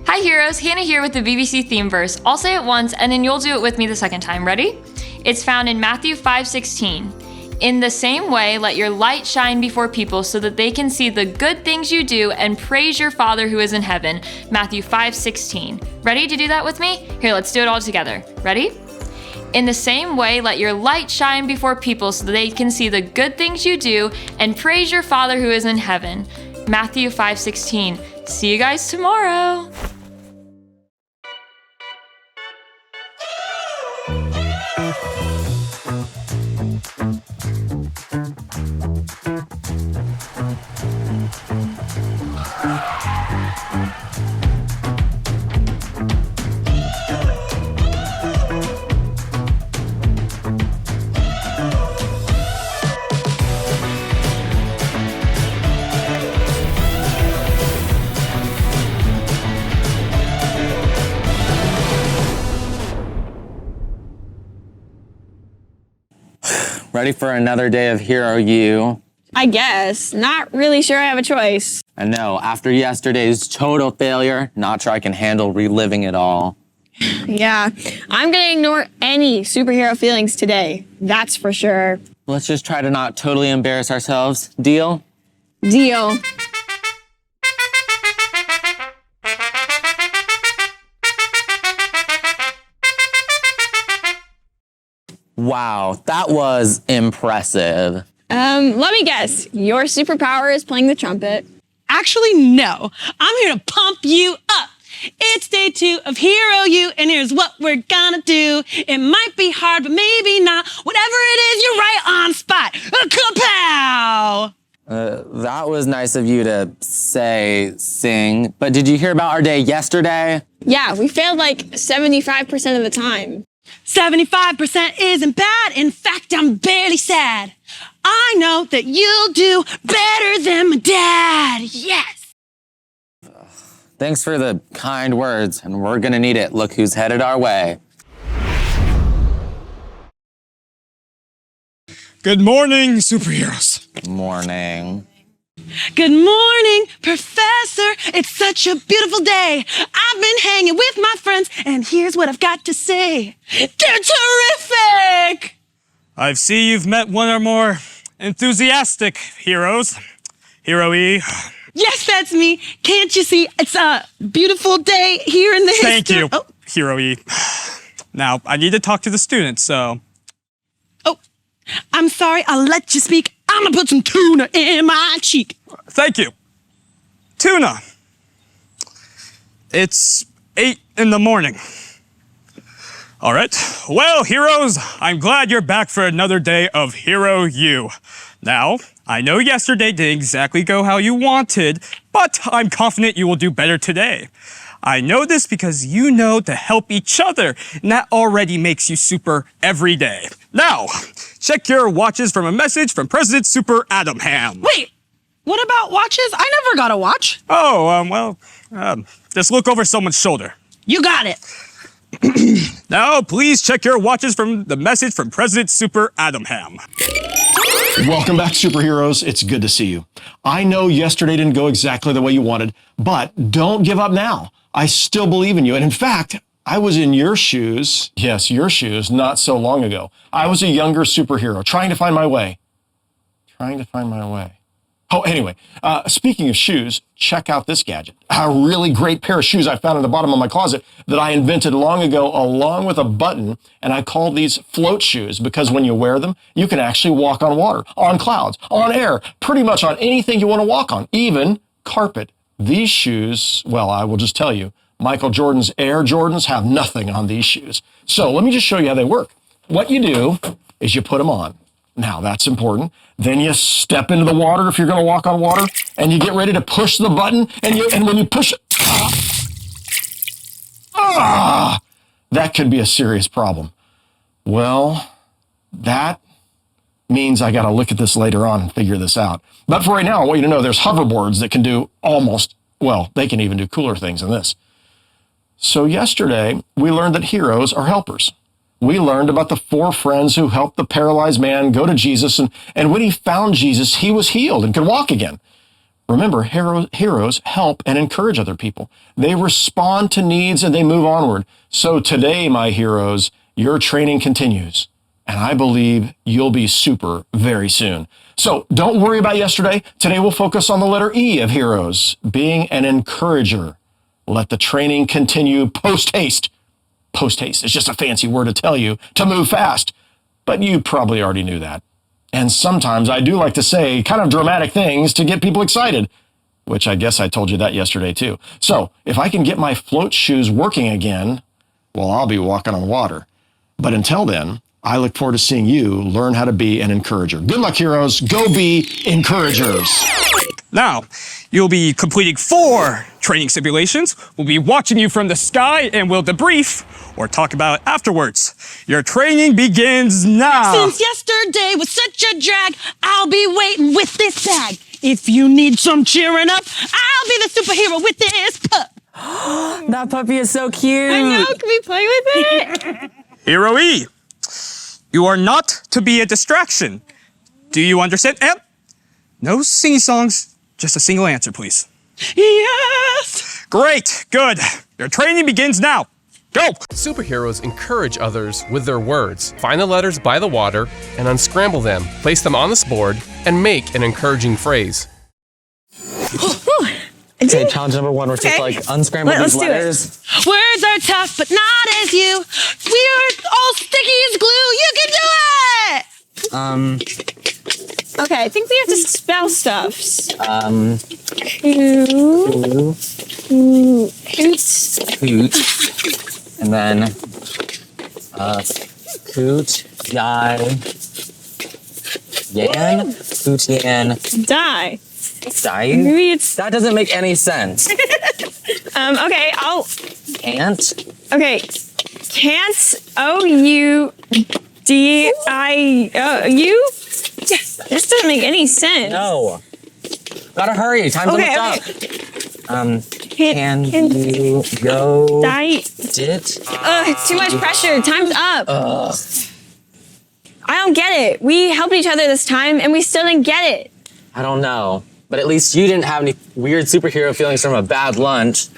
Hi heroes, Hannah here with the BBC theme verse. I'll say it once and then you'll do it with me the second time. Ready? It's found in Matthew 5:16. In the same way, let your light shine before people so that they can see the good things you do and praise your Father who is in heaven. Matthew 5:16. Ready to do that with me? Here, let's do it all together. Ready? In the same way, let your light shine before people so that they can see the good things you do and praise your Father who is in heaven. Matthew 5:16. See you guys tomorrow. Ready for another day of Hero U? I guess. Not really sure I have a choice. I know, after yesterday's total failure, not sure I can handle reliving it all. Yeah, I'm gonna ignore any superhero feelings today. That's for sure. Let's just try to not totally embarrass ourselves. Deal? Deal. Wow, that was impressive. Let me guess. Your superpower is playing the trumpet. Actually, no. I'm here to pump you up. It's day 2 of Hero U, and here's what we're gonna do. It might be hard, but maybe not. Whatever it is, you're right on spot. Kapow! That was nice of you to sing, but did you hear about our day yesterday? Yeah, we failed like 75% of the time. 75% isn't bad. In fact, I'm barely sad. I know that you'll do better than my dad. Yes. Thanks for the kind words, and we're gonna need it. Look who's headed our way. Good morning, superheroes. Morning. Good morning, Professor. It's such a beautiful day. I've been hanging with my friends, and here's what I've got to say. They're terrific! I see you've met one or more enthusiastic heroes. Hero E. Yes, that's me. Can't you see? It's a beautiful day here in the Thank you, Oh. Hero E. Now, I need to talk to the students, so... Oh, I'm sorry. I'll let you speak. I'm gonna put some tuna in my cheek. Thank you. Tuna. It's 8 in the morning. All right. Well, heroes, I'm glad you're back for another day of Hero U. Now, I know yesterday didn't exactly go how you wanted, but I'm confident you will do better today. I know this because you know to help each other, and that already makes you super every day. Now, check your watches from a message from President Super Adam Ham. Wait, what about watches? I never got a watch. Oh, just look over someone's shoulder. You got it. Now, please check your watches from the message from President Super Adam Ham. Welcome back, superheroes. It's good to see you. I know yesterday didn't go exactly the way you wanted, but don't give up now. I still believe in you. And in fact, I was in your shoes, yes, your shoes, not so long ago. I was a younger superhero trying to find my way. Oh, anyway, speaking of shoes, check out this gadget. A really great pair of shoes I found in the bottom of my closet that I invented long ago along with a button, and I call these float shoes because when you wear them, you can actually walk on water, on clouds, on air, pretty much on anything you want to walk on, even carpet. These shoes, well, I will just tell you, Michael Jordan's Air Jordans have nothing on these shoes. So let me just show you how they work. What you do is you put them on. Now, that's important. Then you step into the water if you're going to walk on water, and you get ready to push the button, and when you push it, that could be a serious problem. Well, that means I got to look at this later on and figure this out. But for right now, I want you to know there's hoverboards that can do they can even do cooler things than this. So yesterday, we learned that heroes are helpers. We learned about the 4 friends who helped the paralyzed man go to Jesus, and when he found Jesus, he was healed and could walk again. Remember, heroes help and encourage other people. They respond to needs and they move onward. So today, my heroes, your training continues. And I believe you'll be super very soon. So don't worry about yesterday. Today we'll focus on the letter E of heroes, being an encourager. Let the training continue post-haste. Post-haste is just a fancy word to tell you to move fast. But you probably already knew that. And sometimes I do like to say kind of dramatic things to get people excited, which I guess I told you that yesterday too. So if I can get my float shoes working again, well, I'll be walking on water. But until then, I look forward to seeing you learn how to be an encourager. Good luck, heroes. Go be encouragers. Now, you'll be completing 4 training simulations. We'll be watching you from the sky and we'll debrief or talk about it afterwards. Your training begins now. Since yesterday was such a drag, I'll be waiting with this bag. If you need some cheering up, I'll be the superhero with this pup. That puppy is so cute. I know. Can we play with it? Hero E, you are not to be a distraction. Do you understand? And no singing songs, just a single answer, please. Yes! Great, good. Your training begins now. Go! Superheroes encourage others with their words. Find the letters by the water and unscramble them. Place them on this board and make an encouraging phrase. Okay, challenge number 1, we're just like unscramble Let's these do it. letters. Words are tough, but not as you. We're all sticky as glue. You can do it! Okay, I think we have to spell stuff. Hoot, and then coot, yai, yan, hoot, yan, Die. die. Maybe it's That doesn't make any sense. okay. Ant, Okay. Can't OUDIU? This doesn't make any sense. no. Gotta hurry, time's Okay, almost okay. up. Can you go Die. dit? It's too much pressure. Time's up. I don't get it. We helped each other this time and we still didn't get it. I don't know, but at least you didn't have any weird superhero feelings from a bad lunch.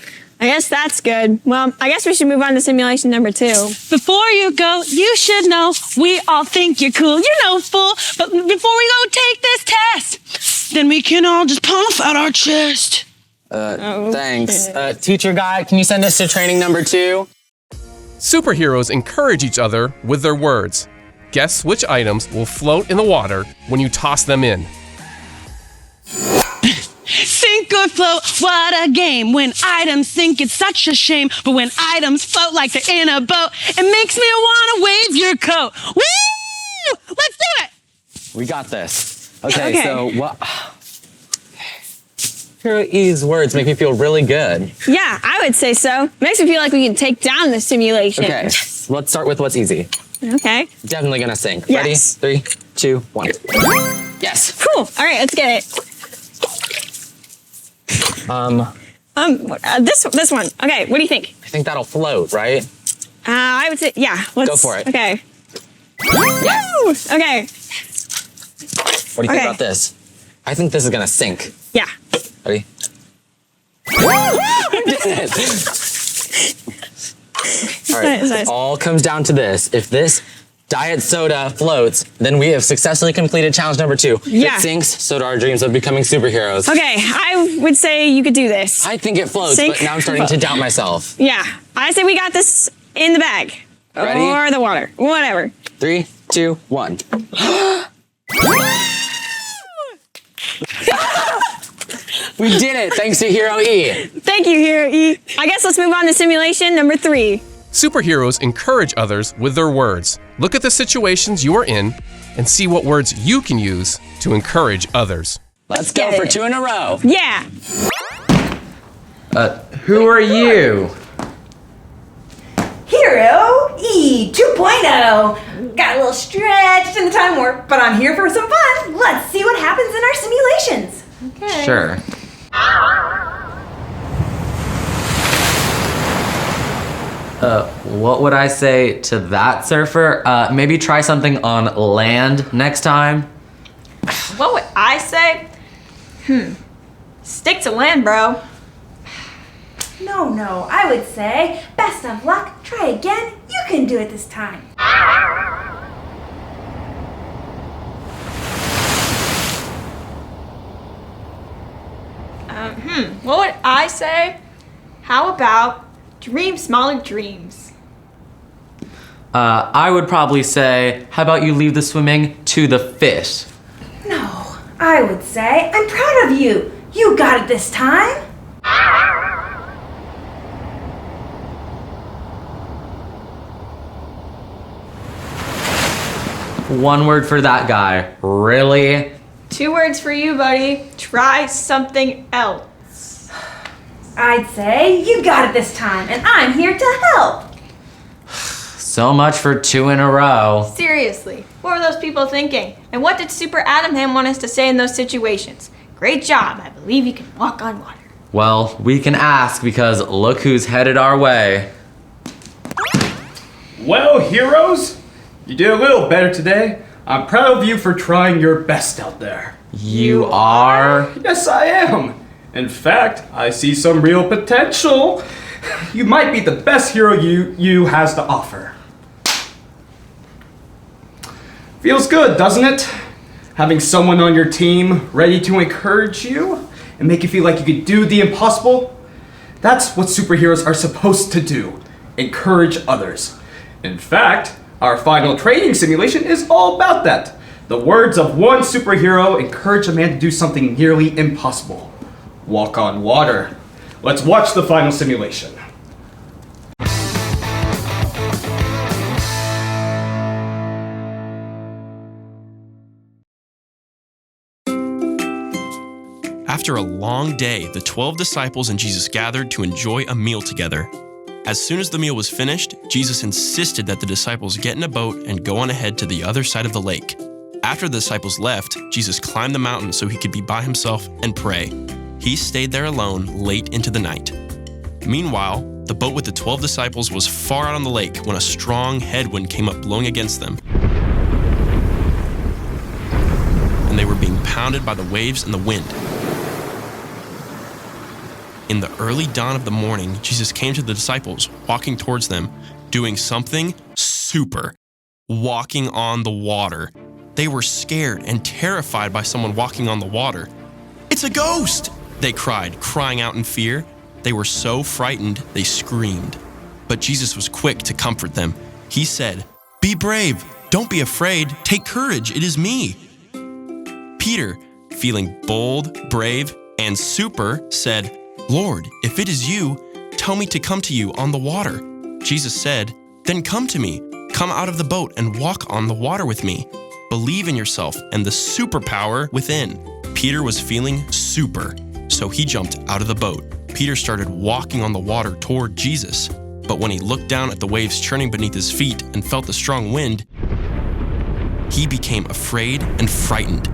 I guess that's good. Well, I guess we should move on to simulation number 2. Before you go, you should know we all think you're cool. You know, fool. But before we go take this test, then we can all just puff out our chest. Thanks. Teacher guy, can you send us to training number 2? Superheroes encourage each other with their words. Guess which items will float in the water when you toss them in. Sink or float, what a game. When items sink, it's such a shame. But when items float like they're in a boat, it makes me want to wave your coat. Woo! Let's do it! We got this. Okay, Okay. so what? Hero E's words make me feel really good. Yeah, I would say so. Makes me feel like we can take down the simulation. Okay, let's start with what's easy. Okay. Definitely gonna sing. Yes. Ready? 3, 2, 1. Yes. Cool. All right, let's get it. This one. Okay, what do you think? I think that'll float, right? I would say, yeah. Let's, Go for it. Okay. Woo! Okay. What do you think Okay. about this? I think this is gonna sink. Yeah. Ready? All right, Nice, nice. it all comes down to this. If this diet soda floats, then we have successfully completed challenge number 2. If Yeah. it sinks, so do our dreams of becoming superheroes. Okay, I would say you could do this. I think it floats, Sink. but now I'm starting to doubt myself. Yeah. I say we got this in the bag. Ready? Or the water. Whatever. 3, 2, 1. We did it, thanks to Hero E. Thank you, Hero E. I guess let's move on to simulation number 3. Superheroes encourage others with their words. Look at the situations you are in and see what words you can use to encourage others. Let's go get for it. 2 in a row. Yeah. Who are you? Hero E 2.0. Got a little stretched in the time warp, but I'm here for some fun. Let's see what happens in our simulations. Okay. Sure. What would I say to that, surfer? Maybe try something on land next time. What would I say? Stick to land, bro. No, I would say best of luck. Try again. You can do it this time. What would I say? How about dream smaller dreams? I would probably say, how about you leave the swimming to the fish? No, I would say I'm proud of you. You got it this time. One word for that guy. Really? 2 words for you, buddy. Try something else. I'd say you got it this time, and I'm here to help. So much for 2 in a row. Seriously, what were those people thinking? And what did Super Adam Ham want us to say in those situations? Great job. I believe you can walk on water. Well, we can ask because look who's headed our way. Well, heroes, you did a little better today. I'm proud of you for trying your best out there. You are? Yes, I am. In fact, I see some real potential. You might be the best hero you has to offer. Feels good, doesn't it? Having someone on your team ready to encourage you and make you feel like you could do the impossible. That's what superheroes are supposed to do. Encourage others. In fact, our final training simulation is all about that. The words of one superhero encourage a man to do something nearly impossible. Walk on water. Let's watch the final simulation. After a long day, the 12 disciples and Jesus gathered to enjoy a meal together. As soon as the meal was finished, Jesus insisted that the disciples get in a boat and go on ahead to the other side of the lake. After the disciples left, Jesus climbed the mountain so he could be by himself and pray. He stayed there alone late into the night. Meanwhile, the boat with the 12 disciples was far out on the lake when a strong headwind came up blowing against them. And they were being pounded by the waves and the wind. In the early dawn of the morning, Jesus came to the disciples, walking towards them, doing something super, walking on the water. They were scared and terrified by someone walking on the water. "It's a ghost!" they cried, crying out in fear. They were so frightened, they screamed. But Jesus was quick to comfort them. He said, "Be brave, don't be afraid, take courage, it is me." Peter, feeling bold, brave, and super, said, "Lord, if it is you, tell me to come to you on the water." Jesus said, "Then come to me. Come out of the boat and walk on the water with me. Believe in yourself and the superpower within." Peter was feeling super, so he jumped out of the boat. Peter started walking on the water toward Jesus, but when he looked down at the waves churning beneath his feet and felt the strong wind, he became afraid and frightened.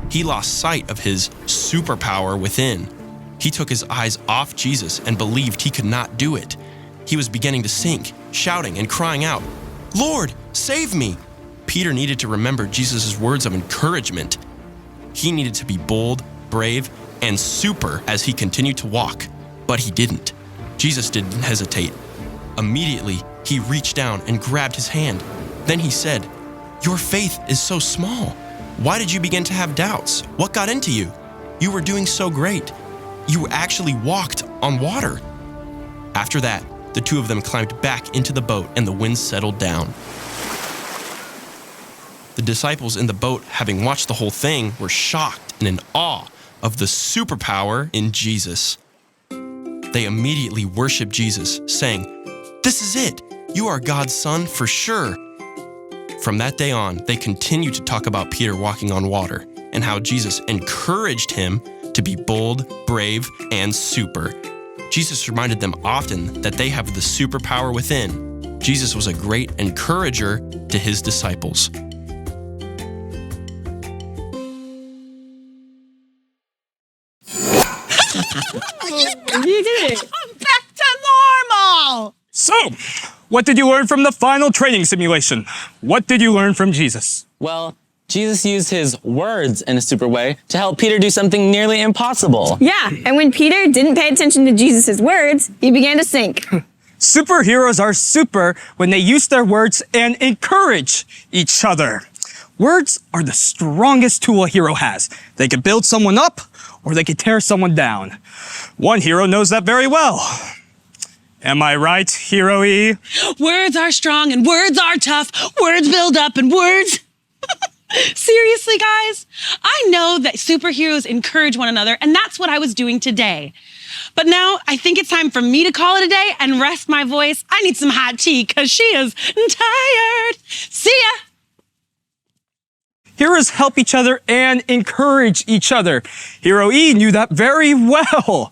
He lost sight of his superpower within. He took his eyes off Jesus and believed he could not do it. He was beginning to sink, shouting and crying out, "Lord, save me!" Peter needed to remember Jesus' words of encouragement. He needed to be bold, brave, and super as he continued to walk, but he didn't. Jesus didn't hesitate. Immediately, he reached down and grabbed his hand. Then he said, "Your faith is so small. Why did you begin to have doubts? What got into you? You were doing so great. You actually walked on water." After that, the two of them climbed back into the boat and the wind settled down. The disciples in the boat, having watched the whole thing, were shocked and in awe of the superpower in Jesus. They immediately worshiped Jesus, saying, "This is it. You are God's son for sure." From that day on, they continued to talk about Peter walking on water and how Jesus encouraged him to be bold, brave, and super. Jesus reminded them often that they have the superpower within. Jesus was a great encourager to his disciples. You did it. I'm back to normal. So, what did you learn from the final training simulation? What did you learn from Jesus? Well, Jesus used his words in a super way to help Peter do something nearly impossible. Yeah, and when Peter didn't pay attention to Jesus' words, he began to sink. Superheroes are super when they use their words and encourage each other. Words are the strongest tool a hero has. They can build someone up or they can tear someone down. One hero knows that very well. Am I right, Hero E? Words are strong and words are tough. Words build up and words... Seriously, guys, I know that superheroes encourage one another, and that's what I was doing today. But now I think it's time for me to call it a day and rest my voice. I need some hot tea because she is tired. See ya. Heroes help each other and encourage each other. Hero E knew that very well.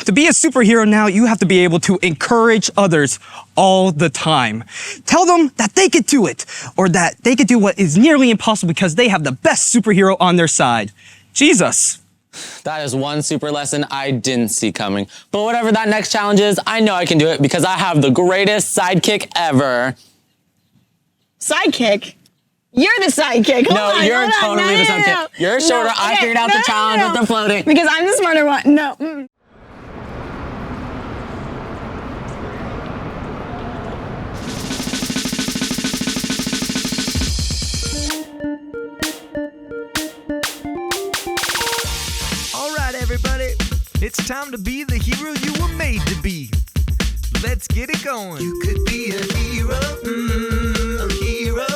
To be a superhero now, you have to be able to encourage others all the time. Tell them that they could do it, or that they could do what is nearly impossible because they have the best superhero on their side, Jesus. That is one super lesson I didn't see coming. But whatever that next challenge is, I know I can do it because I have the greatest sidekick ever. Sidekick? You're the sidekick. No, you're totally the sidekick. You're shorter. I figured out the challenge with the floating. Because I'm the smarter one. No. All right, everybody. It's time to be the hero you were made to be. Let's get it going. You could be a hero. A hero.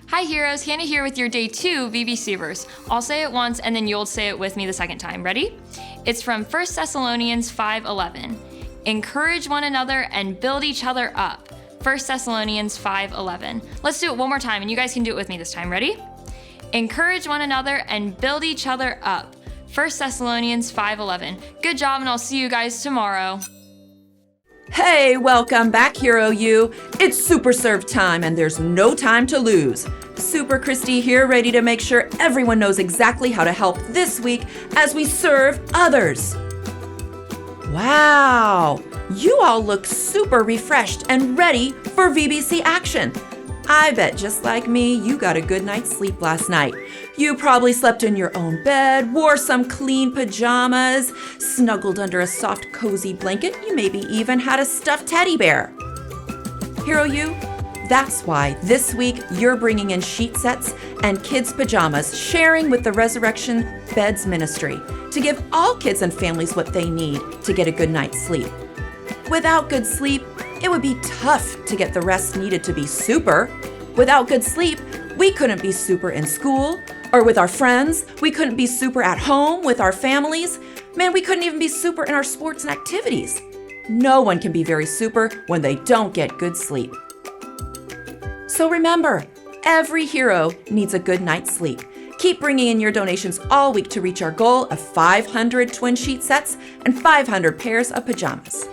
Hi heroes, Hannah here with your day 2 VBC verse. I'll say it once and then you'll say it with me the second time. Ready? It's from 1 Thessalonians 5:11. Encourage one another and build each other up. 1 Thessalonians 5:11. Let's do it one more time and you guys can do it with me this time. Ready? Encourage one another and build each other up. 1 Thessalonians 5:11. Good job and I'll see you guys tomorrow. Hey, welcome back, Hero U. It's Super Serve time and there's no time to lose. Super Christy here, ready to make sure everyone knows exactly how to help this week as we serve others. Wow, you all look super refreshed and ready for VBC action. I bet just like me, you got a good night's sleep last night. You probably slept in your own bed, wore some clean pajamas, snuggled under a soft, cozy blanket. You maybe even had a stuffed teddy bear. Hero U, that's why this week you're bringing in sheet sets and kids' pajamas, sharing with the Resurrection Beds Ministry to give all kids and families what they need to get a good night's sleep. Without good sleep, it would be tough to get the rest needed to be super. Without good sleep, we couldn't be super in school or with our friends. We couldn't be super at home with our families. Man, we couldn't even be super in our sports and activities. No one can be very super when they don't get good sleep. So remember, every hero needs a good night's sleep. Keep bringing in your donations all week to reach our goal of 500 twin sheet sets and 500 pairs of pajamas.